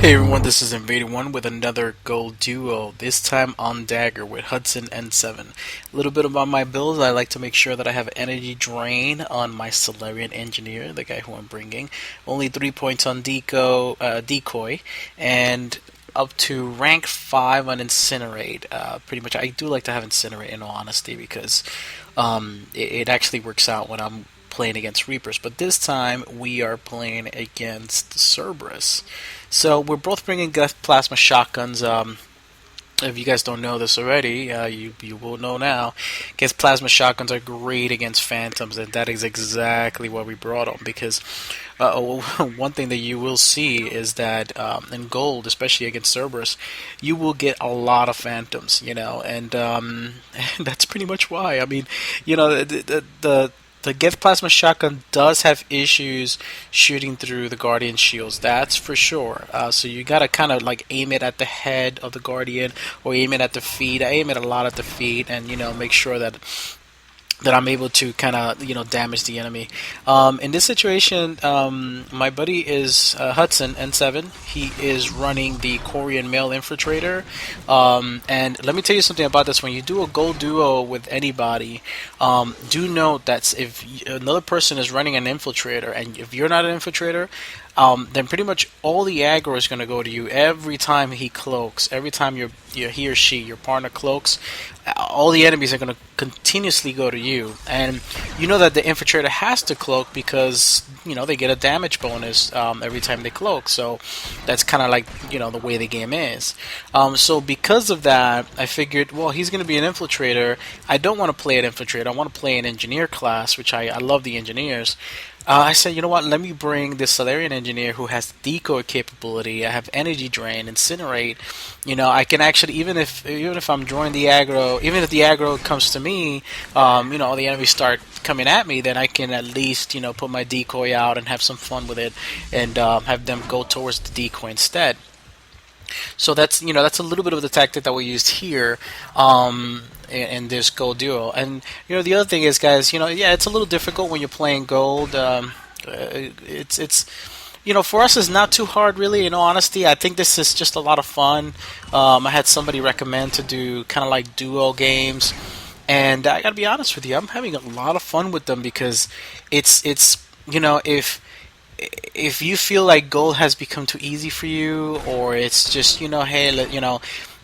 Hey everyone, this is Invader1 with another gold duo, this time on Dagger with HudsonN7. A little bit about my builds. I like to make sure that I have energy drain on my Salarian engineer, the guy who I'm bringing. Only 3 points on decoy, and up to rank 5 on Incinerate. Pretty much, I do like to have Incinerate in all honesty because it actually works out when I'm playing against Reapers, but this time we are playing against Cerberus. So we're both bringing Geth Plasma shotguns. If you guys don't know this already, you will know now. Geth Plasma shotguns are great against Phantoms, and that is exactly what we brought them. Because one thing that you will see is that in gold, especially against Cerberus, you will get a lot of Phantoms. And that's pretty much why. I mean, the Geth Plasma shotgun does have issues shooting through the Guardian shields, that's for sure. So you gotta kind of like aim it at the head of the Guardian or aim it at the feet. I aim it a lot at the feet and make sure that I'm able to kind of damage the enemy. In this situation, my buddy is HudsonN7. He is running the Quarian male infiltrator, and let me tell you something about this. When you do a gold duo with anybody, do note that if another person is running an infiltrator and if you're not an infiltrator, then pretty much all the aggro is going to go to you every time he cloaks. Every time he or she, your partner cloaks, all the enemies are going to continuously go to you. And you know that the infiltrator has to cloak because they get a damage bonus every time they cloak. So that's kind of like the way the game is. So because of that, I figured, well, he's going to be an infiltrator. I don't want to play an infiltrator. I want to play an engineer class, which I love the engineers. I said, you know what, let me bring this Salarian engineer who has decoy capability. I have energy drain, incinerate. I can actually, even if I'm drawing the aggro, even if the aggro comes to me, all the enemies start coming at me, then I can at least, put my decoy out and have some fun with it and have them go towards the decoy instead. So that's a little bit of the tactic that we used here in this gold duo. And the other thing is, guys, yeah, it's a little difficult when you're playing gold. It's for us, it's not too hard, really. In all honesty, I think this is just a lot of fun. I had somebody recommend to do kind of like duo games, and I gotta be honest with you, I'm having a lot of fun with them because it's if you feel like gold has become too easy for you, or it's just hey,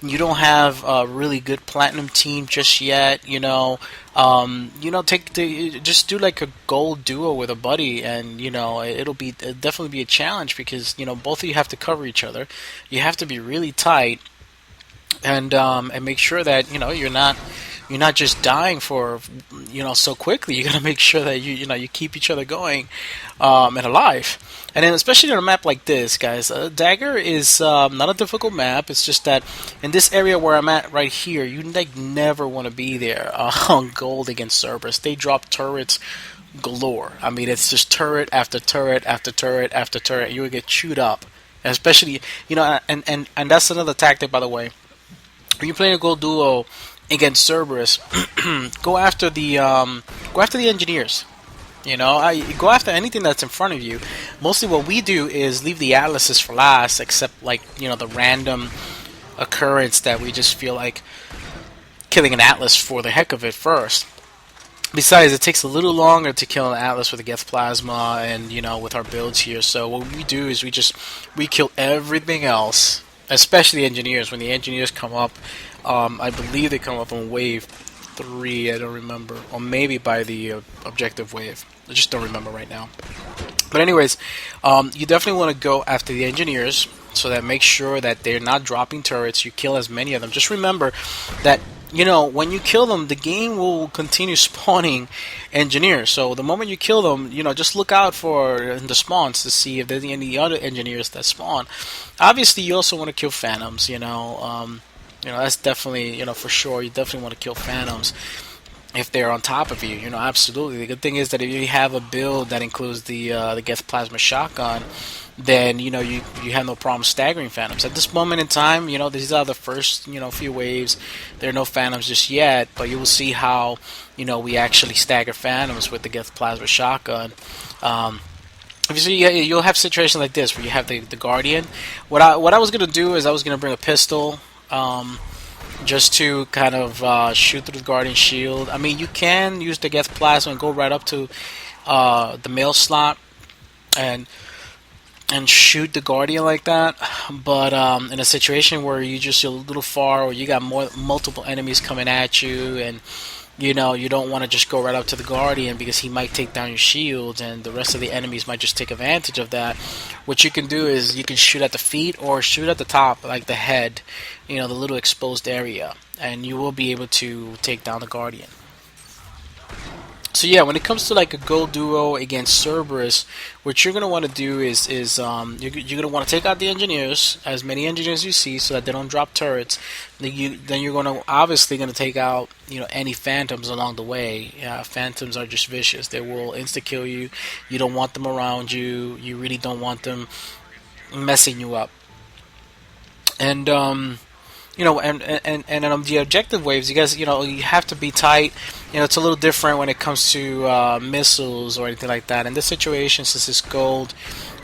you don't have a really good platinum team just yet, just do like a gold duo with a buddy, and it'll definitely be a challenge because both of you have to cover each other. You have to be really tight, and make sure that you're not just dying for so quickly. You got to make sure that you keep each other going and alive. And then especially on a map like this, guys, Dagger is not a difficult map. It's just that in this area where I'm at right here, you never want to be there on gold against Cerberus. They drop turrets galore. I mean, it's just turret after turret after turret after turret. You will get chewed up. Especially, and that's another tactic, by the way. When you're playing a gold duo against Cerberus, go after the engineers. Go after anything that's in front of you. Mostly, what we do is leave the atlases for last, except the random occurrence that we just feel like killing an atlas for the heck of it first. Besides, it takes a little longer to kill an atlas with a Geth Plasma and with our builds here. So what we do is we kill everything else, especially engineers. When the engineers come up, I believe they come up on wave 3, I don't remember, or maybe by the objective wave. I just don't remember right now. But anyways, you definitely want to go after the engineers, so that make sure that they're not dropping turrets. You kill as many of them. Just remember that when you kill them, the game will continue spawning engineers. So the moment you kill them, just look out for the spawns to see if there's any other engineers that spawn. Obviously, you also want to kill phantoms. That's definitely, for sure. You definitely want to kill phantoms if they're on top of you. Absolutely. The good thing is that if you have a build that includes the Geth Plasma shotgun, then you have no problem staggering phantoms. At this moment in time, these are the first few waves. There are no phantoms just yet, but you will see how we actually stagger phantoms with the Geth Plasma shotgun. If you see, you'll have situations like this where you have the Guardian. What I was gonna do is I was gonna bring a pistol, just to kind of shoot through the Guardian shield. I mean, you can use the Geth Plasma and go right up to the mail slot and shoot the Guardian like that. But in a situation where you're a little far, or you got multiple enemies coming at you, and you don't want to just go right up to the Guardian because he might take down your shields, and the rest of the enemies might just take advantage of that. What you can do is you can shoot at the feet or shoot at the top, like the head, the little exposed area, and you will be able to take down the Guardian. So yeah, when it comes to like a gold duo against Cerberus, what you're gonna want to do is you're gonna want to take out the engineers, as many engineers you see, so that they don't drop turrets. Then you're gonna obviously gonna take out any phantoms along the way. Phantoms are just vicious; they will insta kill you. You don't want them around you. You really don't want them messing you up. And and on the objective waves, you guys, you have to be tight. It's a little different when it comes to missiles or anything like that. In this situation, since it's gold,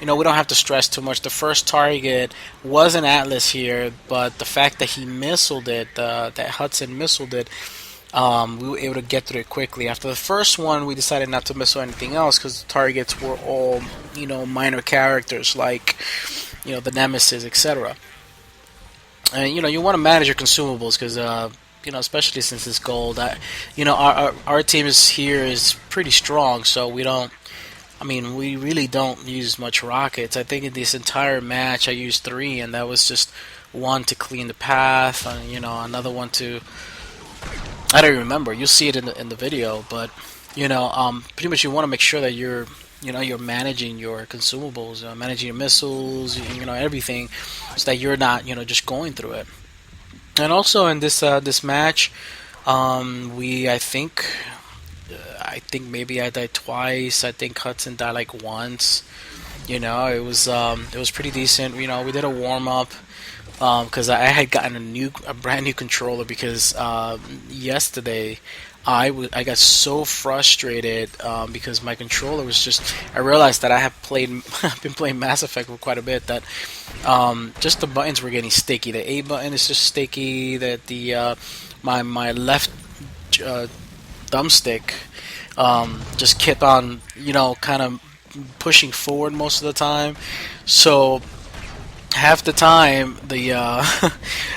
we don't have to stress too much. The first target was an Atlas here, but the fact that he missiled it, that Hudson missiled it, we were able to get through it quickly. After the first one, we decided not to missile anything else because the targets were all, minor characters like, the Nemesis, etc. And you want to manage your consumables because especially since it's gold. Our team is pretty strong, so we don't. I mean, we really don't use much rockets. I think in this entire match, I used 3, and that was just one to clean the path, and another one to. I don't remember. You'll see it in the video, but pretty much you want to make sure that you're managing your consumables, managing your missiles, everything, so that you're not, just going through it. And also in this match, I think maybe I died twice. I think Hudson died like once. It was pretty decent. We did a warm up. Because I had gotten a brand new controller because yesterday I got so frustrated because my controller was just. I realized that I have been playing Mass Effect for quite a bit. That just the buttons were getting sticky. The A button is just sticky. That the my left thumbstick just kept on kind of pushing forward most of the time. So half the time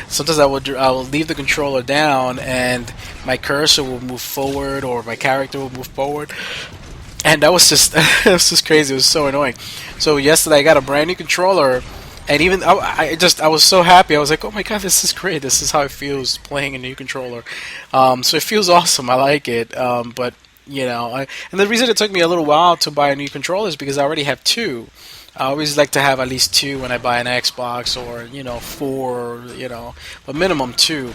sometimes I will leave the controller down and my cursor will move forward or my character will move forward, and that was just it was just crazy. It was so annoying. So yesterday I got a brand new controller, and even I was so happy. I was like, oh my god, this is great. This is how it feels playing a new controller. So it feels awesome. I like it. But and the reason it took me a little while to buy a new controller is because I already have 2. I always like to have at least 2 when I buy an Xbox, or 4, but minimum 2.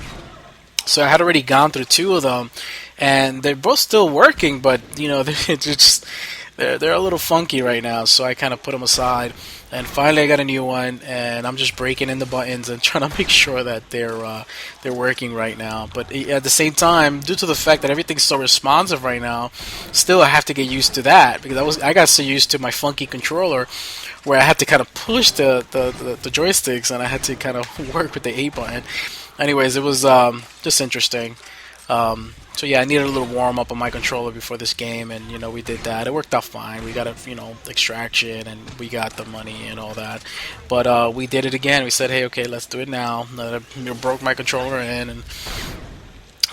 So I had already gone through 2 of them, and they're both still working, but they're a little funky right now. So I kind of put them aside, and finally I got a new one, and I'm just breaking in the buttons and trying to make sure that they're working right now. But at the same time, due to the fact that everything's so responsive right now, still I have to get used to that because I got so used to my funky controller, where I had to kind of push the joysticks, and I had to kind of work with the A button. Anyways, it was just interesting. So yeah, I needed a little warm up on my controller before this game, and we did that. It worked out fine. We got a extraction, and we got the money and all that. But we did it again. We said, hey, okay, let's do it now. I broke my controller in,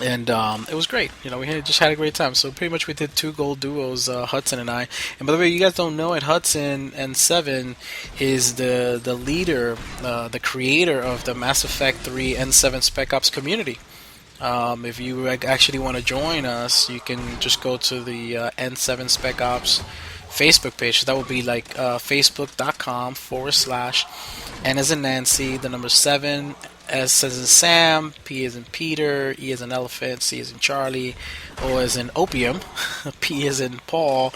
and it was great. We just had a great time. So pretty much we did 2 gold duos, Hudson and I. And by the way, you guys don't know it, HudsonN7 is the leader, the creator of the Mass Effect 3 N7 SPEC OPS Community. If you actually want to join us, you can just go to the N7 SPEC OPS Facebook page. So that would be like facebook.com/N as in Nancy, the number 7, S as in Sam, P as in Peter, E as in Elephant, C as in Charlie, O as in Opium, P as in Paul,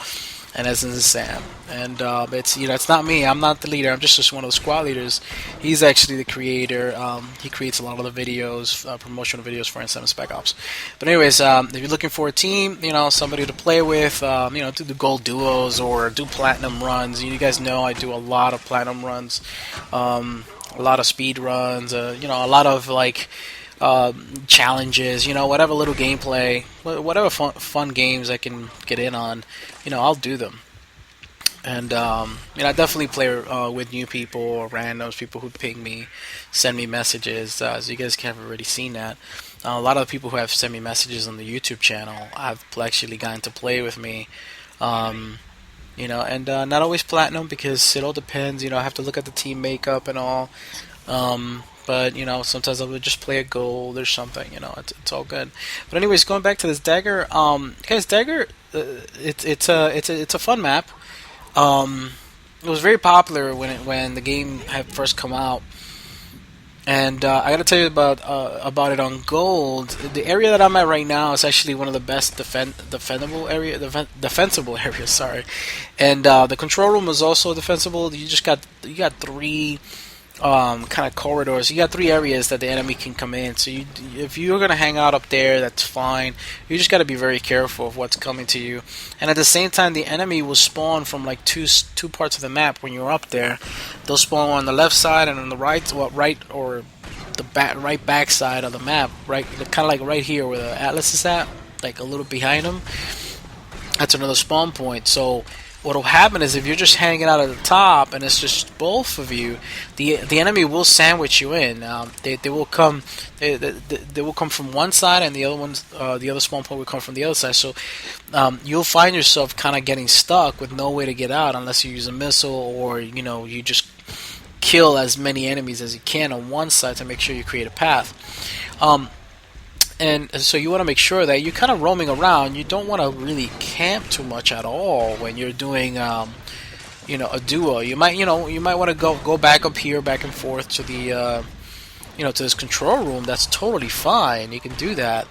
and as in Sam. And it's it's not me. I'm not the leader. I'm just one of the squad leaders. He's actually the creator. He creates a lot of the videos, promotional videos for N7 SPEC OPS. But anyways, if you're looking for a team, somebody to play with, do the gold duos or do platinum runs. You guys know I do a lot of platinum runs, a lot of speed runs. A lot of like. Challenges, whatever little gameplay, whatever fun games I can get in on, I'll do them. And I definitely play with new people or randoms, people who ping me, send me messages. So you guys have already seen that. A lot of the people who have sent me messages on the YouTube channel have actually gotten to play with me. And not always platinum because it all depends. I have to look at the team makeup and all. But sometimes I'll just play a gold or something. It's all good. But anyways, going back to this Dagger, guys, Dagger, it's a fun map. It was very popular when the game had first come out, and I got to tell you about it on gold. The area that I'm at right now is actually one of the best defensible areas. Sorry, and the control room is also defensible. You got three kind of corridors. You got three areas that the enemy can come in. So if you're gonna hang out up there, that's fine. You just got to be very careful of what's coming to you. And at the same time, the enemy will spawn from like two parts of the map when you're up there. They'll spawn on the left side and on the right, or the right back side of the map, right, kind of like right here where the Atlas is at, like a little behind them. That's another spawn point. So what'll happen is if you're just hanging out at the top and it's just both of you, the enemy will sandwich you in. They will come they will come from one side, and the other spawn point will come from the other side. So you'll find yourself kind of getting stuck with no way to get out unless you use a missile, or you just kill as many enemies as you can on one side to make sure you create a path. And so you want to make sure that you're kind of roaming around. You don't want to really camp too much at all when you're doing, a duo. You might want to go back up here, back and forth to the, to this control room. That's totally fine. You can do that.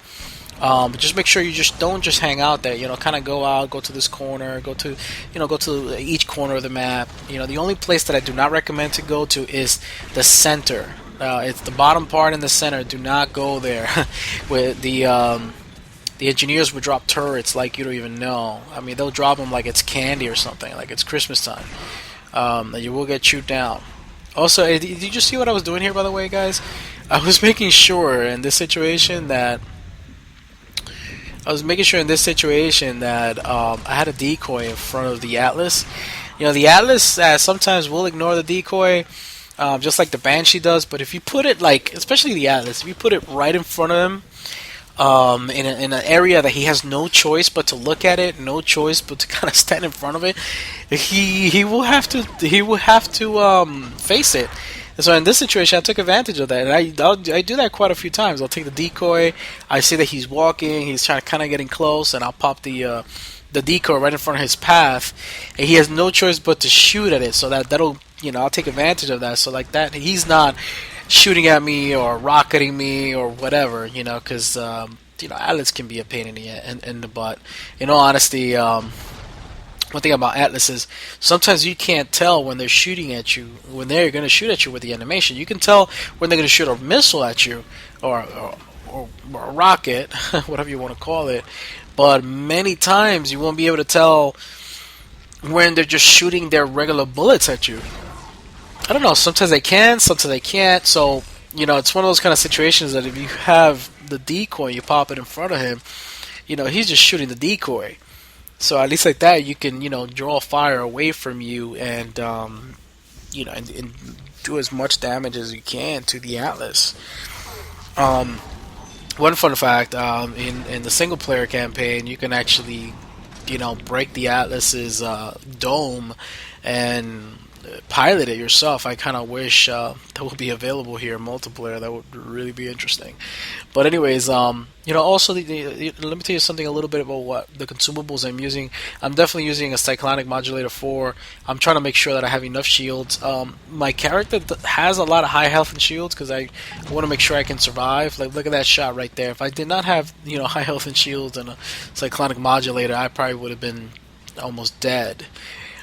But just make sure you don't just hang out there. Kind of go out, go to this corner, go to each corner of the map. The only place that I do not recommend to go to is the center. It's the bottom part in the center. Do not go there. Where the engineers would drop turrets like you don't even know. I mean, they'll drop them like it's candy or something, like it's Christmas time. And you will get chewed down. Also, did you see what I was doing here, by the way, guys? I was making sure in this situation that I had a decoy in front of the Atlas. The Atlas sometimes will ignore the decoy. Just like the Banshee does, but if you put it especially the Atlas, if you put it right in front of him, in an area that he has no choice but to look at it, no choice but to kind of stand in front of it, he will have to face it. And so in this situation, I took advantage of that, and I do that quite a few times. I'll take the decoy. I see that he's walking, he's trying to kind of getting close, and I'll pop the decoy right in front of his path, and he has no choice but to shoot at it. So that'll I'll take advantage of that. So like that, he's not shooting at me or rocketing me or whatever, because Atlas can be a pain in the butt. In all honesty, one thing about Atlas is sometimes you can't tell when they're shooting at you, when they're going to shoot at you with the animation. You can tell when they're going to shoot a missile at you or a rocket, whatever you want to call it. But many times you won't be able to tell when they're just shooting their regular bullets at you. I don't know, sometimes they can, sometimes they can't. So, it's one of those kind of situations that if you have the decoy, you pop it in front of him, he's just shooting the decoy. So at least like that, you can, draw fire away from you and, and do as much damage as you can to the Atlas. One fun fact, in the single player campaign, you can actually, break the Atlas's dome and pilot it yourself. I kind of wish that would be available here in multiplayer. That would really be interesting. But anyways, also let me tell you something a little bit about what the consumables I'm using. I'm definitely using a cyclonic modulator 4. I'm trying to make sure that I have enough shields. My character has a lot of high health and shields because I want to make sure I can survive. Like, look at that shot right there. If I did not have high health and shields and a cyclonic modulator, I probably would have been almost dead.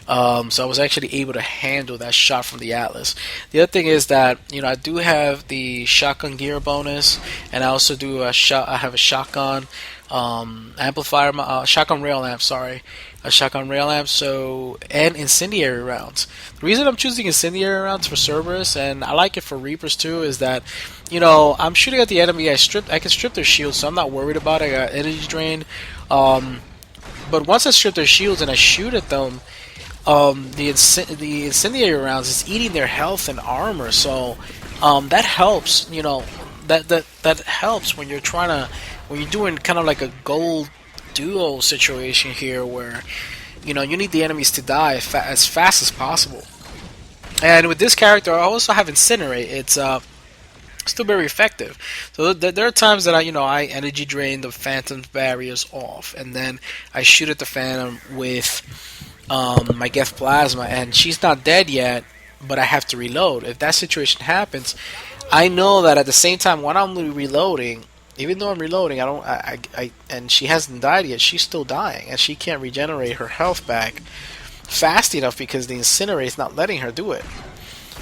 So I was actually able to handle that shot from the Atlas. The other thing is that I do have the shotgun gear bonus, and I also do a shot. I have a shotgun amplifier, shotgun rail amp. Sorry, a shotgun rail amp. So and incendiary rounds. The reason I'm choosing incendiary rounds for Cerberus, and I like it for Reapers too, is that I'm shooting at the enemy. I can strip their shields, so I'm not worried about it. I got energy drain. But once I strip their shields and I shoot at them, the incendiary rounds is eating their health and armor, so that helps. That helps when you're when you're doing kind of like a gold duo situation here, where you need the enemies to die as fast as possible. And with this character, I also have incinerate. It's still very effective. So there are times that I energy drain the Phantom's barriers off, and then I shoot at the Phantom with my Geth Plasma, and she's not dead yet, but I have to reload. If that situation happens, I know that at the same time when I'm reloading, even though I'm reloading, and she hasn't died yet, she's still dying, and she can't regenerate her health back fast enough because the Incinerate's not letting her do it.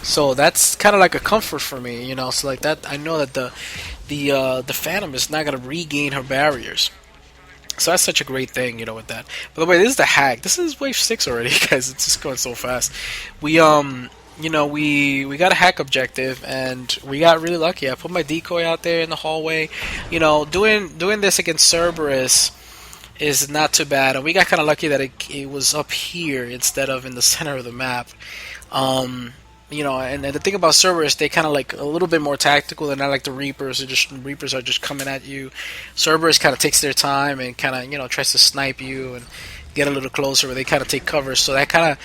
So that's kind of like a comfort for me, So like that, I know that the Phantom is not gonna regain her barriers. So that's such a great thing, with that. By the way, this is the hack. This is wave 6 already, guys. It's just going so fast. We we got a hack objective, and we got really lucky. I put my decoy out there in the hallway. Doing this against Cerberus is not too bad, and we got kind of lucky that it was up here instead of in the center of the map. And the thing about Cerberus, they kind of like a little bit more tactical. They're not like the Reapers. Reapers are just coming at you. Cerberus kind of takes their time and kind of tries to snipe you and get a little closer, where they kind of take cover. So that kind of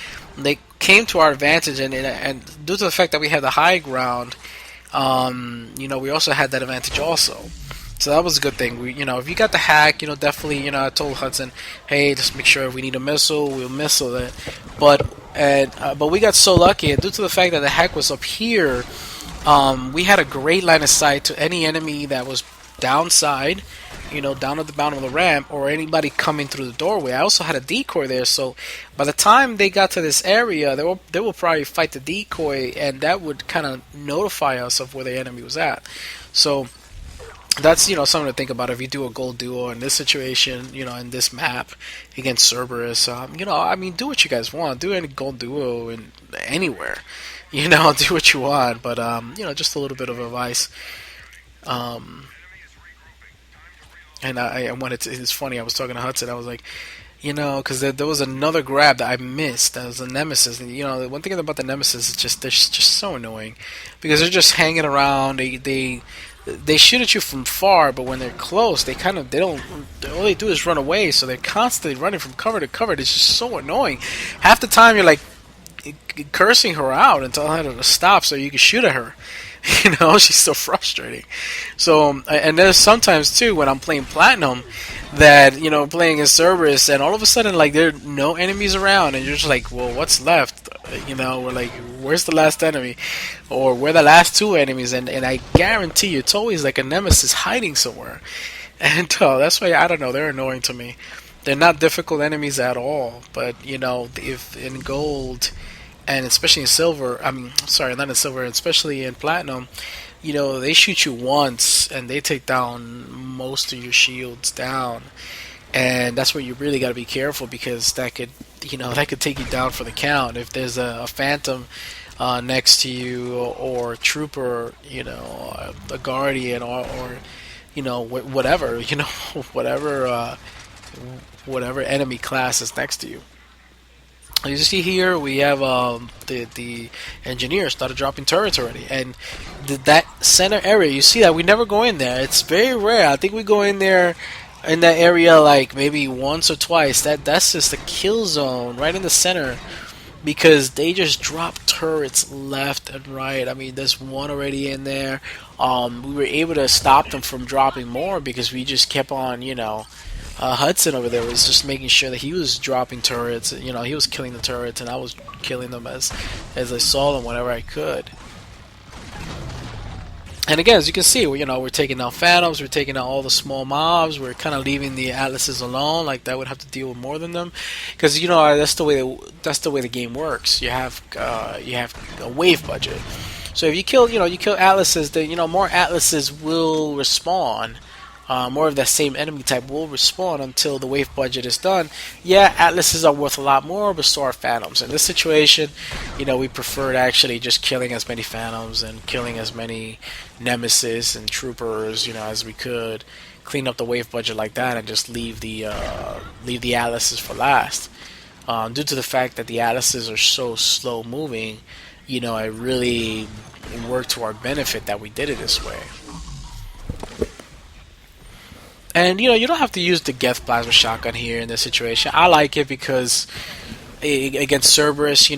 they came to our advantage, and due to the fact that we had the high ground, we also had that advantage also. So that was a good thing. If you got the hack, definitely, I told Hudson, hey, just make sure if we need a missile, we'll missile it. But we got so lucky, and due to the fact that the hack was up here, we had a great line of sight to any enemy that was downside, down at the bottom of the ramp, or anybody coming through the doorway. I also had a decoy there, so by the time they got to this area, they will probably fight the decoy, and that would kind of notify us of where the enemy was at. So that's something to think about if you do a gold duo in this situation, in this map against Cerberus. Do what you guys want. Do any gold duo in anywhere, do what you want. But just a little bit of advice. And I wanted to. It's funny. I was talking to Hudson. I was like, because there was another grab that I missed. That was a nemesis. And the one thing about the nemesis is they're just so annoying, because they're just hanging around. They shoot at you from far, but when they're close, all they do is run away. So they're constantly running from cover to cover. It's just so annoying. Half the time you're like cursing her out and telling her to stop so you can shoot at her. She's so frustrating. So, and there's sometimes too when I'm playing Platinum that playing as Cerberus, and all of a sudden like there are no enemies around, and you're just like, well, what's left? We're like, where's the last enemy, or where the last two enemies? And I guarantee you, it's always like a nemesis hiding somewhere, and that's why I don't know. They're annoying to me. They're not difficult enemies at all, but if in gold, and especially in silver, sorry, not in silver, especially in platinum, they shoot you once and they take down most of your shields down, and that's where you really got to be careful, because that could take you down for the count. If there's a phantom next to you, or trooper, a guardian, or whatever, whatever enemy class is next to you. As you see here, we have the engineers started dropping turrets already, and that center area, you see that we never go in there. It's very rare. I think we go in there in that area like maybe once or twice. That's just the kill zone right in the center, because they just drop turrets left and right. There's one already in there. We were able to stop them from dropping more because we just kept on, Hudson over there was just making sure that he was dropping turrets. He was killing the turrets, and I was killing them as I saw them whenever I could. And again, as you can see, we're taking out phantoms, we're taking out all the small mobs, we're kind of leaving the atlases alone. Like that would have to deal with more than them, because that's the way the game works. You have a wave budget. So if you kill atlases, then more atlases will respawn. More of that same enemy type will respawn until the wave budget is done. Yeah, atlases are worth a lot more, but so are phantoms. In this situation, we preferred actually just killing as many phantoms and killing as many nemesis and troopers, as we could. Clean up the wave budget like that, and just leave the atlases for last. Due to the fact that the atlases are so slow moving, it really worked to our benefit that we did it this way. And you don't have to use the Geth Plasma shotgun here in this situation. I like it because against Cerberus, you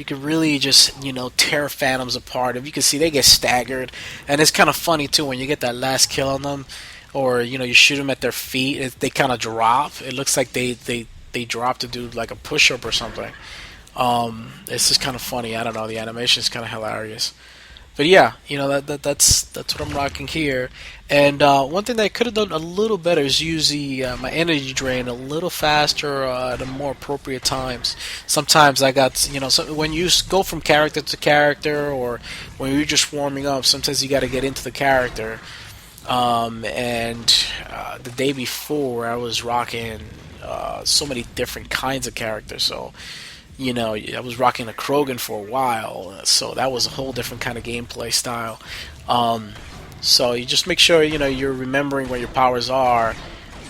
can really just tear phantoms apart. If you can see, they get staggered, and it's kind of funny too when you get that last kill on them, or you shoot them at their feet. They kind of drop. It looks like they drop to do like a push up or something. It's just kind of funny. I don't know. The animation is kind of hilarious. But yeah, that's what I'm rocking here. And one thing that I could have done a little better is use my energy drain a little faster at a more appropriate times. Sometimes I got when you go from character to character, or when you're just warming up, sometimes you got to get into the character. And the day before, I was rocking so many different kinds of characters, so. I was rocking a Krogan for a while, so that was a whole different kind of gameplay style. So you just make sure you're remembering where your powers are,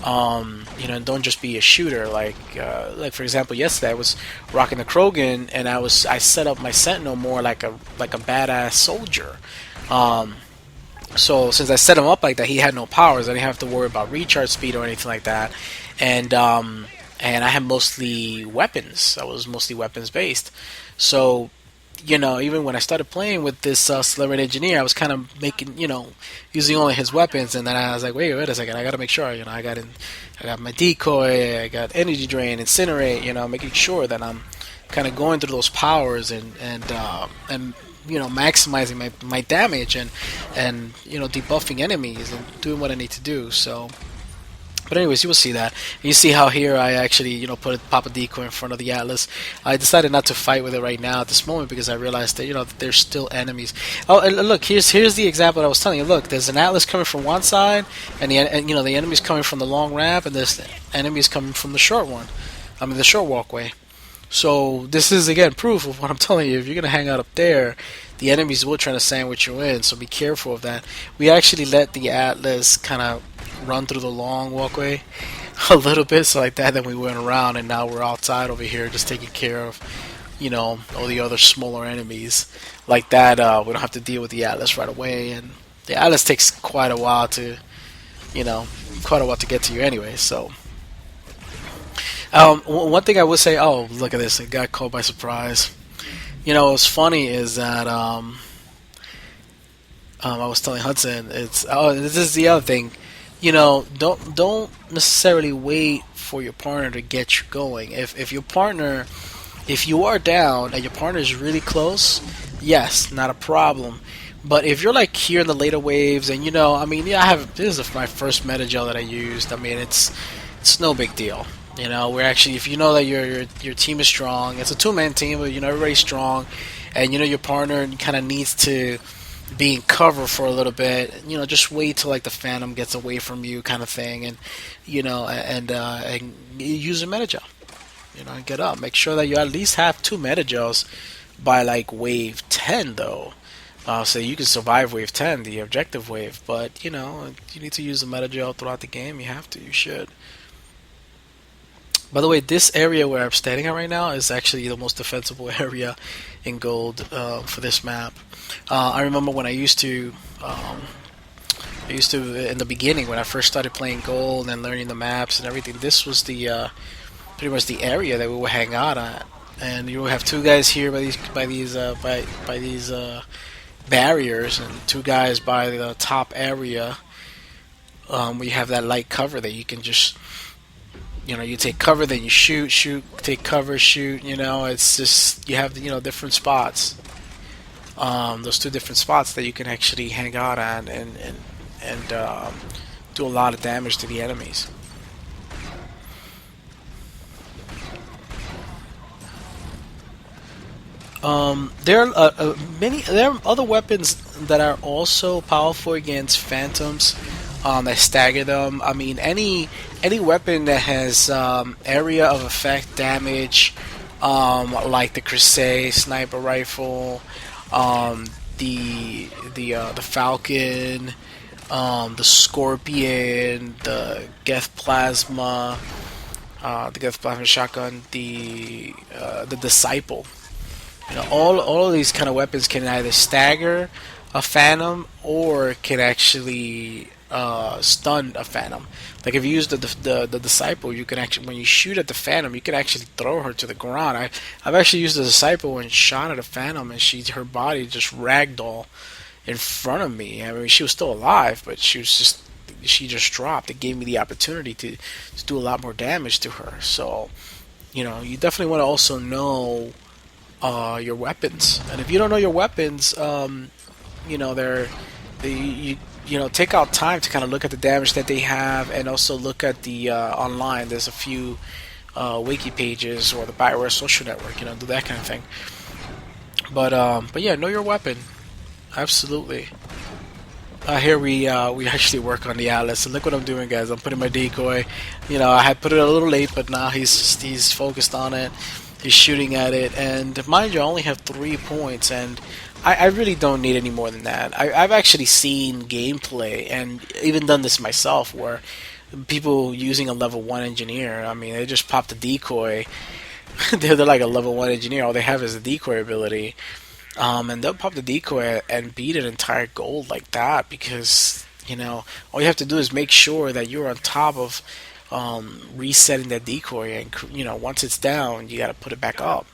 and don't just be a shooter. Like for example, yesterday I was rocking the Krogan, and I set up my Sentinel more like a badass soldier. So since I set him up like that, he had no powers. I didn't have to worry about recharge speed or anything like that, and I had mostly weapons. I was mostly weapons based. So, even when I started playing with this Salarian engineer, I was kind of making, using only his weapons. And then I was like, wait a second, I got to make sure, I got my decoy, I got energy drain, incinerate, making sure that I'm kind of going through those powers and maximizing my damage and debuffing enemies and doing what I need to do. So. But anyways, you will see that. You see how here I actually, pop a decoy in front of the Atlas. I decided not to fight with it right now at this moment because I realized that, that there's still enemies. Oh, and look, here's the example that I was telling you. Look, there's an Atlas coming from one side, and the enemy's coming from the long ramp, and there's enemies coming from the short one. The short walkway. So this is again proof of what I'm telling you. If you're gonna hang out up there, the enemies will try to sandwich you in. So be careful of that. We actually let the Atlas kind of run through the long walkway a little bit, so like that. Then we went around, and now we're outside over here, just taking care of, all the other smaller enemies. Like that, we don't have to deal with the Atlas right away, and the Atlas takes quite a while to get to you anyway. So. One thing I would say, oh, look at this, I got caught by surprise. What's funny is that I was telling Hudson, this is the other thing, don't necessarily wait for your partner to get you going. If you are down and your partner is really close, yes, not a problem. But if you're like here in the later waves, and this is my first meta gel that I used. It's no big deal. We're actually, if you know that your team is strong, it's a two-man team, but everybody's strong, and your partner kind of needs to be in cover for a little bit. Just wait till like the Phantom gets away from you, kind of thing, and and use a metagel. And get up. Make sure that you at least have 2 metagels by like wave 10, though. So you can survive wave 10, the objective wave. But you need to use a metagel throughout the game. You have to. You should. By the way, this area where I'm standing at right now is actually the most defensible area in Gold for this map. I remember when I used to in the beginning when I first started playing Gold and learning the maps and everything. This was the pretty much the area that we would hang out at, and you would have 2 guys here by these barriers, and 2 guys by the top area. We have that light cover that you can just. You take cover, then you shoot, take cover, shoot. It's just you have different spots. those two different spots that you can actually hang out at and do a lot of damage to the enemies. There are there are other weapons that are also powerful against phantoms that stagger them. I mean, any weapon that has area of effect damage, like the Crusade sniper rifle, the Falcon, the Scorpion, the Geth Plasma, the Geth Plasma shotgun, the Disciple. You know, all of these kind of weapons can either stagger a phantom or can actually stun a phantom. Like if you use the disciple, you can actually, when you shoot at the phantom, you can actually throw her to the ground. I've actually used the disciple and shot at a phantom, and her body just ragdoll in front of me. I mean, she was still alive, but she just dropped. It gave me the opportunity to do a lot more damage to her. So, you know, you definitely want to also know your weapons, and if you don't know your weapons, you know, you know, take out time to kind of look at the damage that they have, and also look at the online. There's a few wiki pages or the Bioware social network. You know, do that kind of thing. But yeah, know your weapon. Absolutely. Here we actually work on the Atlas, and look what I'm doing, guys. I'm putting my decoy. You know, I had put it a little late, but now he's focused on it. He's shooting at it, and mind you, I only have 3 points, and I really don't need any more than that. I've actually seen gameplay, and even done this myself, where people using a level 1 engineer, I mean, they just pop the decoy. they're like a level 1 engineer. All they have is a decoy ability, and they'll pop the decoy and beat an entire gold like that, because, you know, all you have to do is make sure that you're on top of resetting that decoy, and, you know, once it's down, you got to put it back up.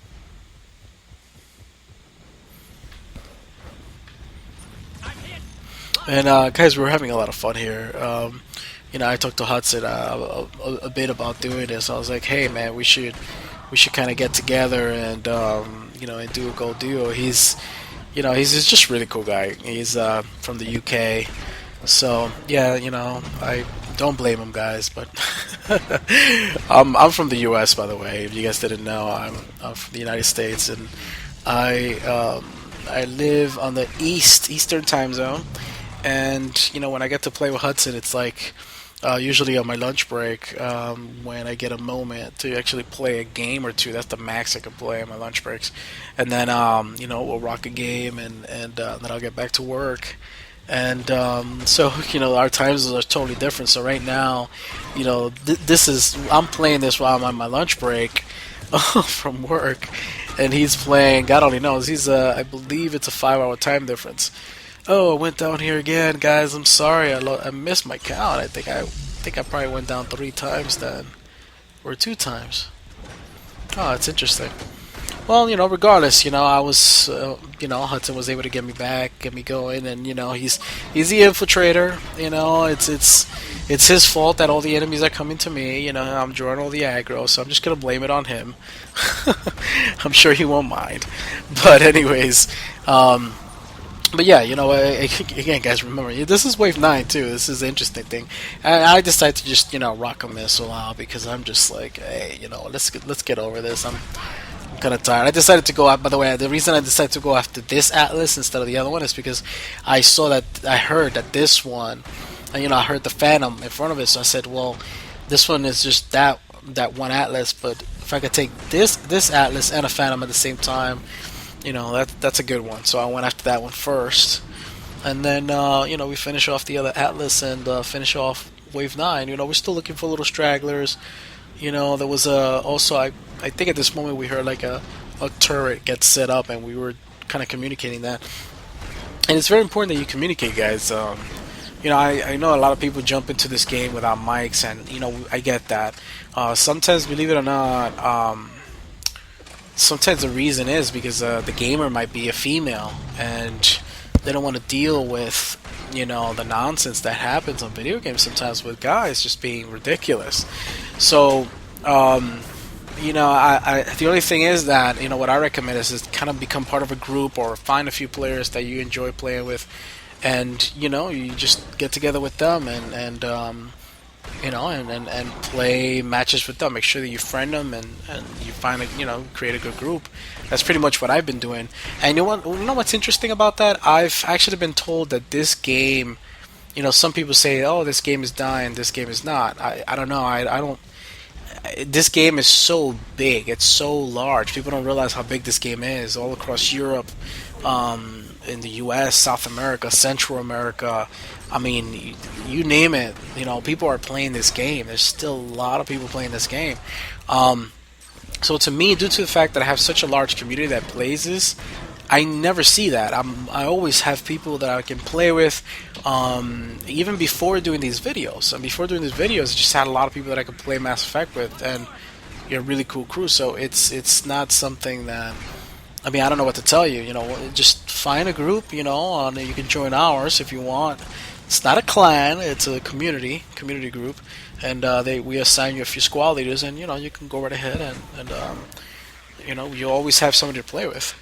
And guys, we're having a lot of fun here. You know, I talked to Hudson a bit about doing this. I was like, hey man, we should kind of get together and you know, and do a gold duo. You know, he's just a really cool guy. He's from the UK, so yeah, you know, I don't blame him, guys. But I'm from the US, by the way. If you guys didn't know, I'm from the United States, and I live on the Eastern time zone. And you know, when I get to play with Hudson, it's like usually on my lunch break, when I get a moment to actually play a game or two. That's the max I can play on my lunch breaks. And then you know, we'll rock a game, and then I'll get back to work. And so, you know, our times are totally different. So right now, you know, I'm playing this while I'm on my lunch break from work, and he's playing. God only knows. I believe it's a 5-hour time difference. Oh, I went down here again, guys. I'm sorry. I missed my count. I think I probably went down 3 times then, or 2 times. Oh, it's interesting. Well, you know, regardless, you know, I was, you know, Hudson was able to get me back, get me going, and you know, he's the infiltrator. You know, it's his fault that all the enemies are coming to me. You know, I'm drawing all the aggro, so I'm just gonna blame it on him. I'm sure he won't mind. But anyways, but yeah, you know, again, guys, remember, this is wave 9 too. This is the interesting thing. I decided to just, you know, rock a missile out because I'm just like, hey, you know, let's get over this. I'm kind of tired. I decided to go out. By the way, the reason I decided to go after this Atlas instead of the other one is because I heard that this one, and you know, I heard the Phantom in front of it, so I said, well, this one is just that one Atlas, but if I could take this Atlas and a Phantom at the same time, you know, that's a good one. So I went after that one first, and then you know, we finish off the other Atlas and finish off wave 9. You know, we're still looking for little stragglers. You know, there was also I think at this moment we heard like a turret get set up, and we were kind of communicating that. And it's very important that you communicate, guys. You know, I know a lot of people jump into this game without mics, and you know, I get that. Sometimes, believe it or not, sometimes the reason is because the gamer might be a female, and they don't want to deal with, you know, the nonsense that happens on video games sometimes with guys just being ridiculous. So the only thing is that what I recommend is kind of become part of a group or find a few players that you enjoy playing with, and you just get together with them and play matches with them. Make sure that you friend them and you find create a good group. That's pretty much what I've been doing. And what's interesting about that? I've actually been told that this game, some people say, oh, this game is dying, this game is not. I don't know. I don't. This game is so big. It's so large. People don't realize how big this game is. All across Europe, in the U.S., South America, Central America. I mean, you name it. People are playing this game. There's still a lot of people playing this game. So to me, due to the fact that I have such a large community that plays this, I never see that. I always have people that I can play with. Even before doing these videos, I just had a lot of people that I could play Mass Effect with, and a really cool crew. So it's not something that, I don't know what to tell you. Just find a group. You can join ours if you want. It's not a clan; it's a community group, and we assign you a few squad leaders, and you can go right ahead and you always have somebody to play with.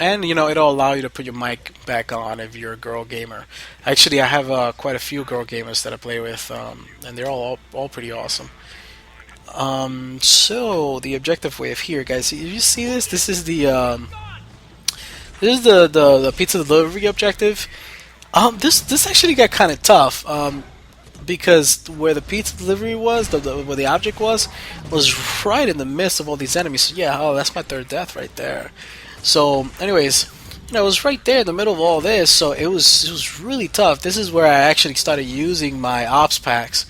And it'll allow you to put your mic back on if you're a girl gamer. Actually, I have quite a few girl gamers that I play with, and they're all pretty awesome. So the objective wave here, guys. You see this? This is the pizza delivery objective. This actually got kind of tough. Because where the pizza delivery was, where the object was right in the midst of all these enemies. So yeah, that's my third death right there. So, anyways, it was right there in the middle of all this, so it was really tough. This is where I actually started using my ops packs.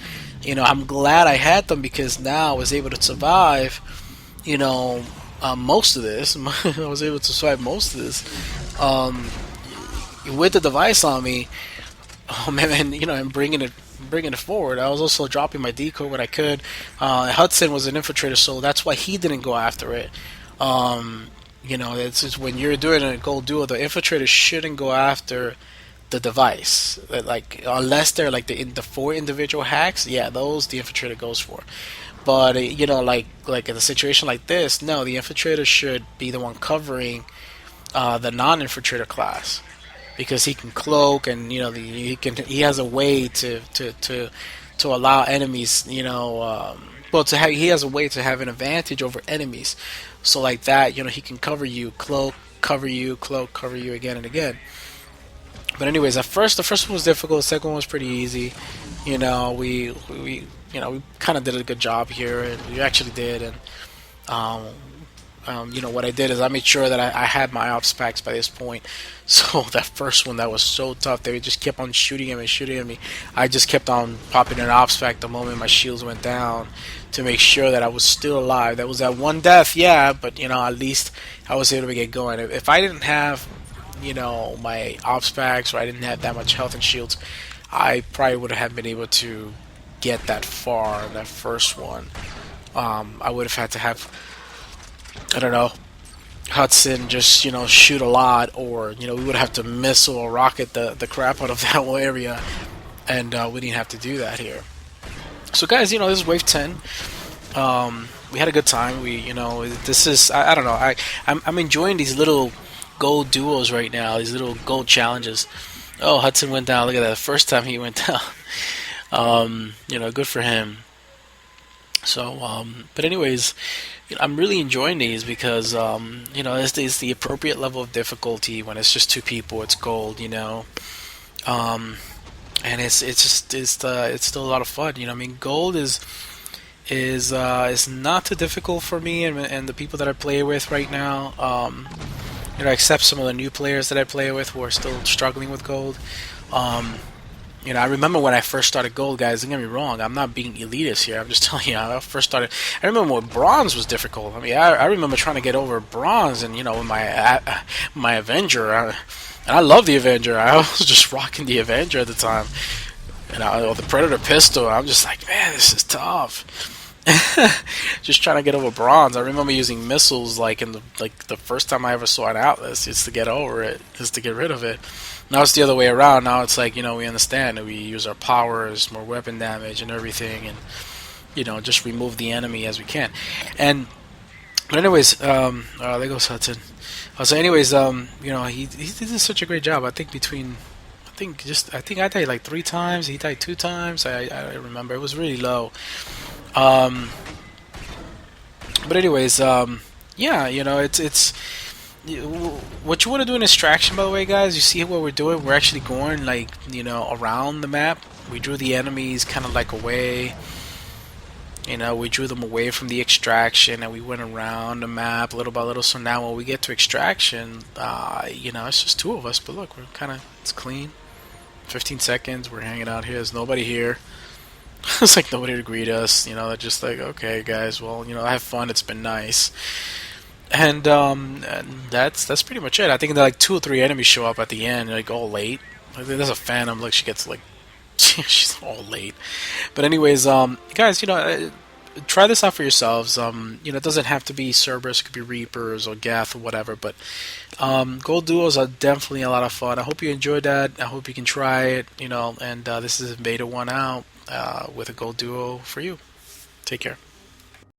I'm glad I had them because now I was able to survive. Most of this. I was able to survive most of this with the device on me. Oh man, and bringing it forward. I was also dropping my decoy when I could. Hudson was an infiltrator, so that's why he didn't go after it. It's when you're doing a gold duo, the infiltrator shouldn't go after the device, unless they're like the 4 individual hacks. Yeah, those the infiltrator goes for. But like in a situation like this, no, the infiltrator should be the one covering the non-infiltrator class, because he can cloak and he has a way to allow enemies he has a way to have an advantage over enemies. So like that, he can cover you, cloak, cover you, cloak, cover you again and again. But anyways, the first one was difficult. The second one was pretty easy. We kind of did a good job here, and we actually did. And what I did is I made sure that I had my ops packs by this point. So that first one, that was so tough. They just kept on shooting at me. I just kept on popping an ops pack the moment my shields went down to make sure that I was still alive. That was that one death, yeah, but at least I was able to get going. If I didn't have my ops packs, or I didn't have that much health and shields, I probably would have been able to get that far. That first one, I would have had to have, I don't know, Hudson just shoot a lot, or we would have to missile or rocket the crap out of that whole area, and we didn't have to do that here. So guys, this is wave 10. We had a good time. This is I don't know. I'm enjoying these little gold duos right now. These little gold challenges. Oh, Hudson went down. Look at that. The first time he went down. Good for him. So, but anyways, I'm really enjoying these because it's the appropriate level of difficulty. When it's just 2 people, it's gold. And it's still a lot of fun. Gold is not too difficult for me and the people that I play with right now. Except some of the new players that I play with who are still struggling with gold. I remember when I first started gold, guys. Don't get me wrong. I'm not being elitist here. I'm just telling you. I first started. I remember when bronze was difficult. I remember trying to get over bronze, and with my Avenger. And I love the Avenger. I was just rocking the Avenger at the time. And the Predator pistol. I'm just like, man, this is tough. Just trying to get over bronze. I remember using missiles the first time I ever saw an Atlas, just to get over it, just to get rid of it. Now it's the other way around. Now it's like, we understand that we use our powers, more weapon damage and everything, and just remove the enemy as we can. And but anyways, there goes Hudson. So anyways, he did such a great job. I think I think I died like 3 times. He died 2 times. I remember it was really low. Um, but anyways, yeah, it's what you want to do in extraction. By the way, guys, you see what we're doing? We're actually going like around the map. We drew the enemies kind of like away. We drew them away from the extraction, and we went around the map little by little. So now when we get to extraction, it's just 2 of us. But look, it's clean. 15 seconds, we're hanging out here. There's nobody here. It's like nobody to greet us. They're just like, okay, guys, well, have fun. It's been nice. And that's pretty much it. I think that like 2 or 3 enemies show up at the end, like all late. Like, there's a Phantom. Look, she gets like she's all late. But anyways, guys, try this out for yourselves. It doesn't have to be Cerberus. It could be Reapers or Geth or whatever. But gold duos are definitely a lot of fun. I hope you enjoyed that. I hope you can try it. And this is beta 1 out with a gold duo for you. Take care.